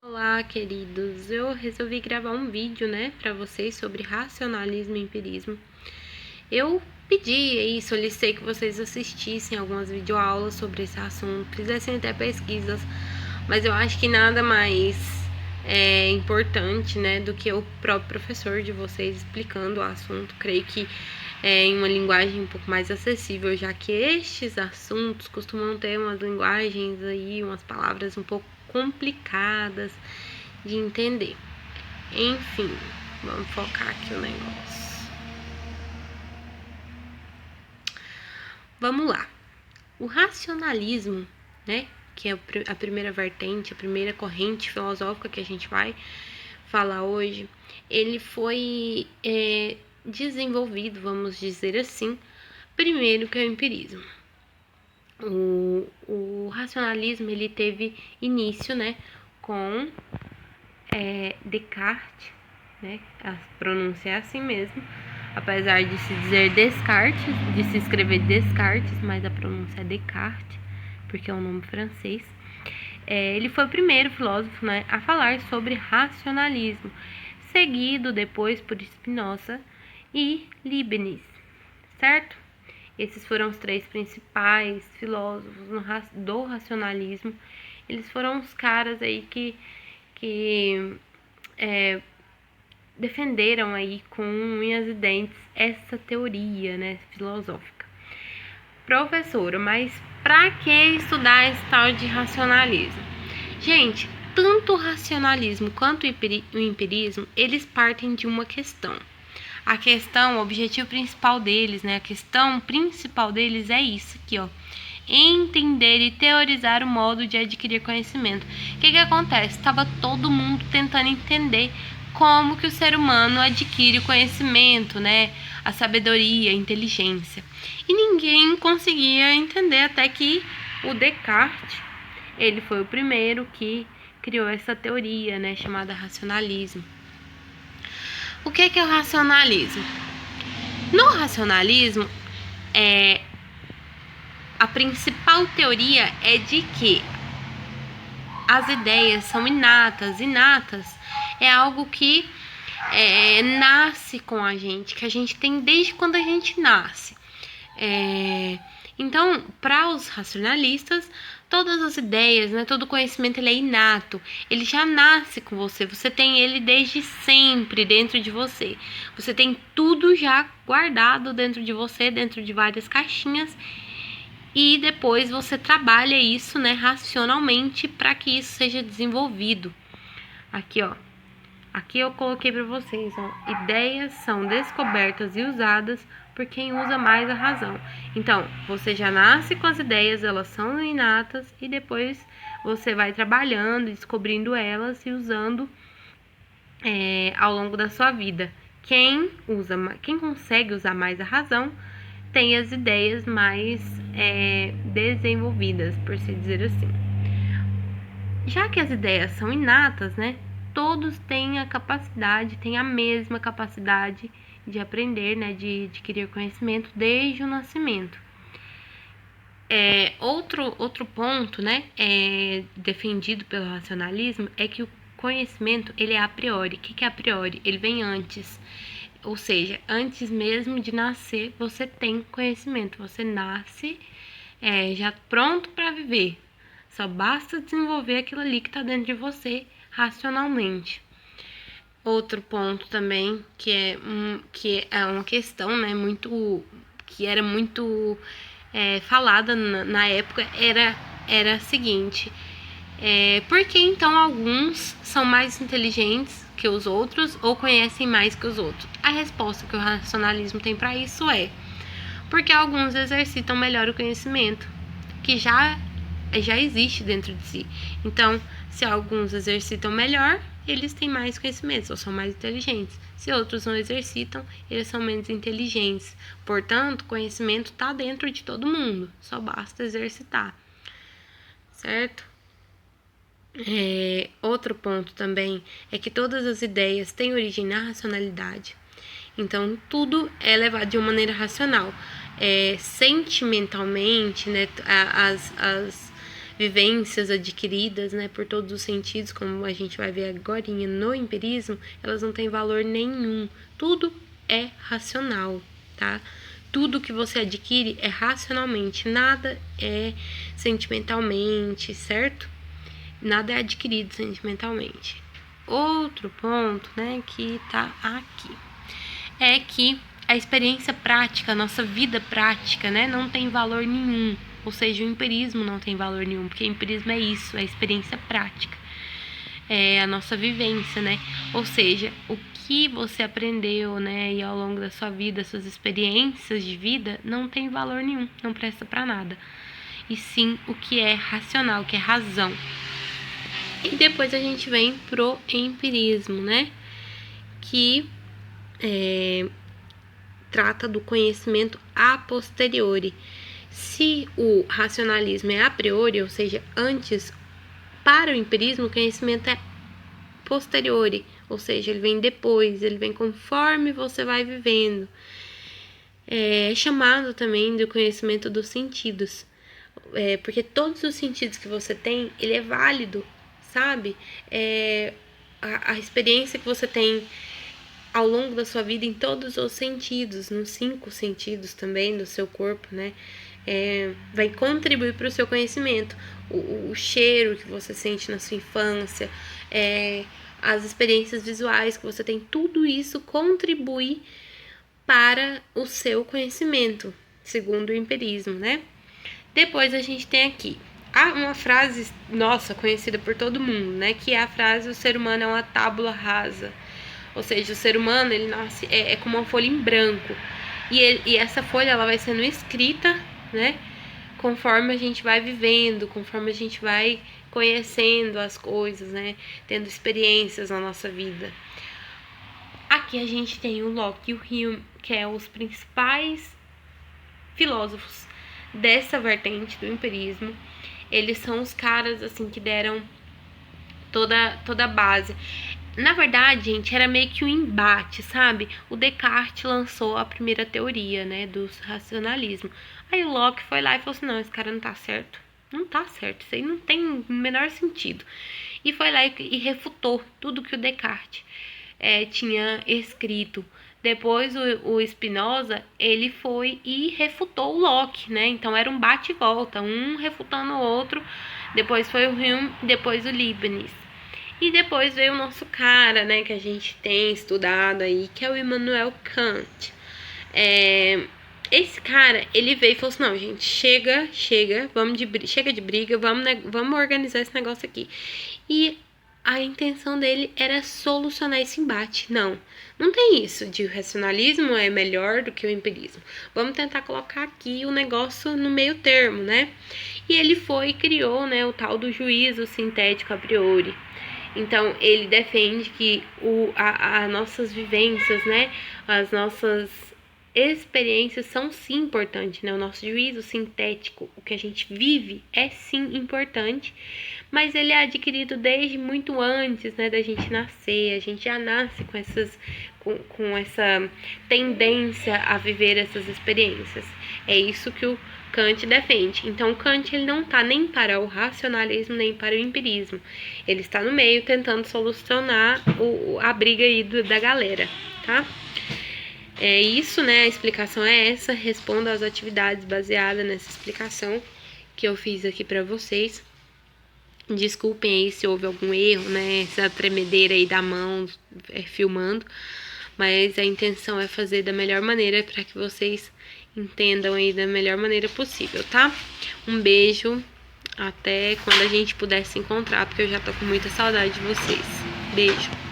Olá, queridos! Eu resolvi gravar um vídeo, para vocês sobre racionalismo e empirismo. Eu pedi e solicitei que vocês assistissem algumas videoaulas sobre esse assunto, fizessem até pesquisas, mas eu acho que nada mais importante, do que o próprio professor de vocês explicando o assunto. Creio que em uma linguagem um pouco mais acessível, já que estes assuntos costumam ter umas linguagens aí, umas palavras um pouco complicadas de entender. Enfim, vamos focar aqui o negócio. Vamos lá. O racionalismo, que é a primeira vertente, a primeira corrente filosófica que a gente vai falar hoje, ele foi desenvolvido, vamos dizer assim, primeiro que é o empirismo. O racionalismo ele teve início, com Descartes, a pronúncia é assim mesmo, apesar de se dizer Descartes, de se escrever Descartes, mas a pronúncia é Descartes, porque é um nome francês. Ele foi o primeiro filósofo, a falar sobre racionalismo, seguido depois por Spinoza e Leibniz, certo? Esses foram os três principais filósofos do racionalismo. Eles foram os caras aí que defenderam aí com unhas e dentes essa teoria, filosófica. Professora, mas para que estudar esse tal de racionalismo? Gente, tanto o racionalismo quanto o empirismo, eles partem de uma questão. A questão, o objetivo principal deles, a questão principal deles é isso aqui, ó. Entender e teorizar o modo de adquirir conhecimento. O que acontece? Estava todo mundo tentando entender como que o ser humano adquire o conhecimento, a sabedoria, a inteligência. E ninguém conseguia entender, até que o Descartes, ele foi o primeiro que criou essa teoria, chamada racionalismo. O que é o racionalismo? No racionalismo, a principal teoria é de que as ideias são inatas. Inatas é algo que nasce com a gente, que a gente tem desde quando a gente nasce. Então, para os racionalistas, todas as ideias, todo conhecimento ele é inato, ele já nasce com você, você tem ele desde sempre dentro de você. Você tem tudo já guardado dentro de você, dentro de várias caixinhas, e depois você trabalha isso, racionalmente para que isso seja desenvolvido. Aqui, ó. Aqui eu coloquei para vocês, ó. Ideias são descobertas e usadas por quem usa mais a razão. Então, você já nasce com as ideias, elas são inatas, e depois você vai trabalhando, descobrindo elas e usando ao longo da sua vida. Quem consegue usar mais a razão tem as ideias mais desenvolvidas, por se dizer assim. Já que as ideias são inatas, todos têm a mesma capacidade de aprender, de adquirir conhecimento desde o nascimento. Outro ponto, defendido pelo racionalismo é que o conhecimento ele é a priori. O que é a priori? Ele vem antes. Ou seja, antes mesmo de nascer, você tem conhecimento. Você nasce já pronto para viver. Só basta desenvolver aquilo ali que está dentro de você racionalmente. Outro ponto também que é uma questão, que era muito falada na época era a seguinte: por que então alguns são mais inteligentes que os outros ou conhecem mais que os outros? A resposta que o racionalismo tem para isso é porque alguns exercitam melhor o conhecimento que já existe dentro de si. Então, se alguns exercitam melhor, eles têm mais conhecimentos ou são mais inteligentes. Se outros não exercitam, eles são menos inteligentes. Portanto, conhecimento está dentro de todo mundo, só basta exercitar, certo? Outro ponto também é que todas as ideias têm origem na racionalidade. Então, tudo é levado de uma maneira racional. Sentimentalmente, vivências adquiridas, né, por todos os sentidos, como a gente vai ver agorinha no empirismo, elas não têm valor nenhum. Tudo é racional, tá? Tudo que você adquire é racionalmente, nada é sentimentalmente, certo? Nada é adquirido sentimentalmente. Outro ponto, né, que tá aqui, é que a experiência prática, a nossa vida prática, né, não tem valor nenhum. Ou seja, o empirismo não tem valor nenhum, porque empirismo é isso, é a experiência prática. É a nossa vivência, né? Ou seja, o que você aprendeu, né, e ao longo da sua vida, suas experiências de vida, não tem valor nenhum, não presta para nada. E sim o que é racional, o que é razão. E depois a gente vem pro empirismo, né? Que trata do conhecimento a posteriori. Se o racionalismo é a priori, ou seja, antes, para o empirismo, o conhecimento é posteriori, ou seja, ele vem depois, ele vem conforme você vai vivendo. É chamado também do conhecimento dos sentidos, porque todos os sentidos que você tem, ele é válido, sabe? A experiência que você tem ao longo da sua vida em todos os sentidos, nos 5 sentidos também do seu corpo, né? Vai contribuir para o seu conhecimento. O cheiro que você sente na sua infância, as experiências visuais que você tem, tudo isso contribui para o seu conhecimento, segundo o empirismo, né? Depois a gente tem aqui uma frase, nossa, conhecida por todo mundo, né? Que é a frase: o ser humano é uma tábula rasa. Ou seja, o ser humano, ele nasce, como uma folha em branco. E essa folha, ela vai sendo escrita, né? Conforme a gente vai vivendo, conforme a gente vai conhecendo as coisas, né? Tendo experiências na nossa vida. Aqui a gente tem o Locke e o Hume, que é os principais filósofos dessa vertente do empirismo. Eles são os caras, assim, que deram toda a base. Na verdade, gente, era meio que um embate, sabe? O Descartes lançou a primeira teoria, né, do racionalismo. Aí o Locke foi lá e falou assim: não, esse cara não tá certo. Não tá certo, isso aí não tem o menor sentido. E foi lá e refutou tudo que o Descartes tinha escrito. Depois o Spinoza, ele foi e refutou o Locke, né? Então era um bate e volta, um refutando o outro. Depois foi o Hume, depois o Leibniz. E depois veio o nosso cara, né, que a gente tem estudado aí, que é o Immanuel Kant. Esse cara, ele veio e falou assim: não, gente, chega, chega de briga, vamos organizar esse negócio aqui. E a intenção dele era solucionar esse embate. Não tem isso de o racionalismo é melhor do que o empirismo. Vamos tentar colocar aqui o negócio no meio termo, né? E ele foi e criou, né, o tal do juízo sintético a priori. Então, ele defende que as nossas vivências, né, as nossas experiências são sim importantes, né? O nosso juízo sintético, o que a gente vive, é sim importante, mas ele é adquirido desde muito antes, né, da gente nascer. A gente já nasce com essa tendência a viver essas experiências. É isso que o Kant defende. Então, Kant, ele não está nem para o racionalismo, nem para o empirismo. Ele está no meio, tentando solucionar a briga aí da galera, tá? É isso, né? A explicação é essa. Responda às atividades baseadas nessa explicação que eu fiz aqui para vocês. Desculpem aí se houve algum erro, né? Essa tremedeira aí da mão filmando. Mas a intenção é fazer da melhor maneira para que vocês entendam aí da melhor maneira possível, tá? Um beijo, até quando a gente puder se encontrar, porque eu já tô com muita saudade de vocês. Beijo!